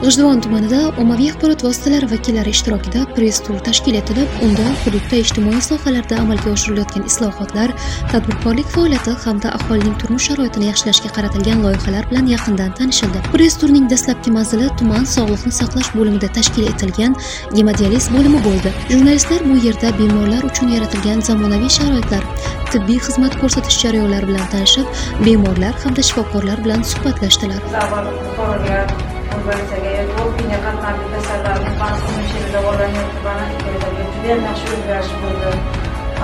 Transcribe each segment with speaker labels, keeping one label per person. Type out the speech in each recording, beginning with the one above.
Speaker 1: G'ijduvon tumanida ommaviy axborot vositalari vakillari ishtirokida press tur tashkil etilib, unda hududda ijtimoiy sohalarda amalga oshirilayotgan islohotlar, tadbirkorlik faoliyati hamda aholining turmush sharoitini yaxshilashga qaratilgan loyihalar bilan yaqindan tanishildi. Press turning dastlabki manzili tuman sog'liqni saqlash bo'limida tashkil etilgan gemodializ bo'limi bo'ldi. Jurnalistlar bu yerda bemorlar uchun yaratilgan zamonaviy sharoitlar, tibbiy xizmat ko'rsatish jarayonlari bilan tanishib, bemorlar hamda shifokorlar bilan suhbatlashdilar.
Speaker 2: Ko'pgina qandli kasallarni mavsumiy davolanayotgani juda yaxshi o'zgarish bo'ldi.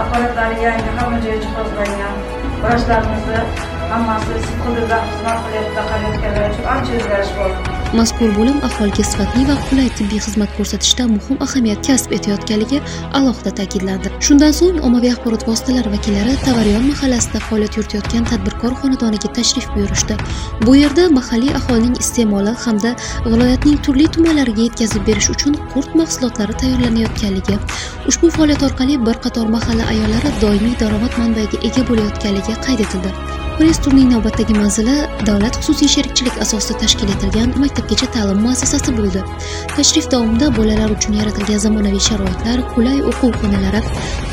Speaker 2: Apparatlari yangi, hamma joyi jihozlangan. Vrachlarimizni hammasi hududda xizmat qilayotganlar uchun ancha o'zgarish bo'ldi.
Speaker 1: Mazkur bo'lim aholiga sifatli va qulay tibbiy xizmat ko'rsatishda muhim ahamiyat kasb etayotganligi alohida ta'kidlandi. Shundan so'ng ommaviy axborot vositalari vakillari Tavaryon mahallasida faoliyat yuritayotgan tadbirkor xonadoniga tashrif buyurishdi. Bu yerda mahalliy aholining iste'moli hamda viloyatning turli tumanlariga yetkazib berish uchun qurt mahsulotlari tayyorlanayotganligi, ushbu faoliyat orqali bir qator mahalla ayollari doimiy daromad manbaiga ega bo'layotganligi qayd etildi. Press turning navbatdagi manzili davlat xususiy sherikchilik asosida tashkil etilgan maktabgacha ta'lim muassasasi bo'ldi. Tashrif davomida bolalar uchun yaratilgan zamonaviy sharoitlar, qulay o'quv xonalari,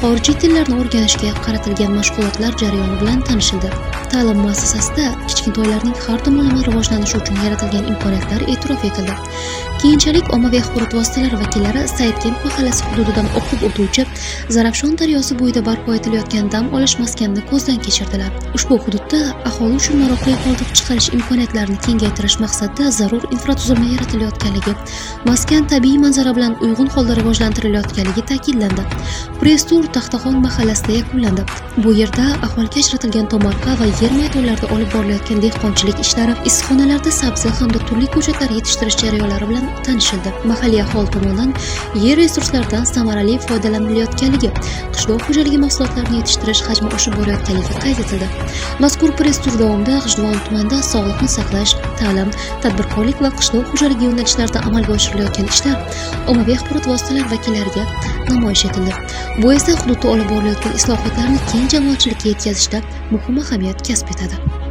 Speaker 1: xorijiy tillarni o'rganishga qaratilgan mashg'ulotlar jarayoni bilan tanishildi. Ta'lim muassasasida kichkintoylarning har tomonlama rivojlanishi uchun yaratilgan imkoniyatlar e'tirof etildi. Keyinchalik ommaviy axborot vositalari vakillari Saidkent mahallasi hududidan oqib o'tuvchi Zarafshon daryosi bo'yida barpo etilayotgan dam olish maskanini ko'zdan kechirdilar. Ushbu hududda aholi uchun maroqli qoldiq chiqarish imkoniyatlarini kengaytirish maqsadida zarur infratuzilma yaratilayotganligi, maskan tabiiy manzara bilan uyg'un holda rivojlantirilayotganligi ta'kidlandi. Press tur Taxtaxon mahallasida yakunlandi. Bu yerda aholiga ajratilgan tomorqa va yer maydonlarida olib borilayotgan dehqonchilik ishlari, issiqxonalarda sabzi hamda turli ko'chatlar yetishtirish jarayonlari bilan tanishildi. Mahalliy aholi tomonidan yer resurslaridan samarali foydalanilayotganligi, qishloq xo'jaligi mahsulotlarini yetishtirish hajmi oshib borayotganligi qayd etildi. Mazkur press tur davomida G'ijduvon tumanida sog'liqni saqlash, ta'lim, tadbirkorlik va qishloq xo'jaligi yo'nalishlarida amalga oshirilayotgan ishlar ommaviy axborot vositalari vakillariga namoyish etildi. Bu esa hududda olib borilayotgan islohotlarni keng jamoatchilikka yetkazishda muhim ahamiyat kasb etadi.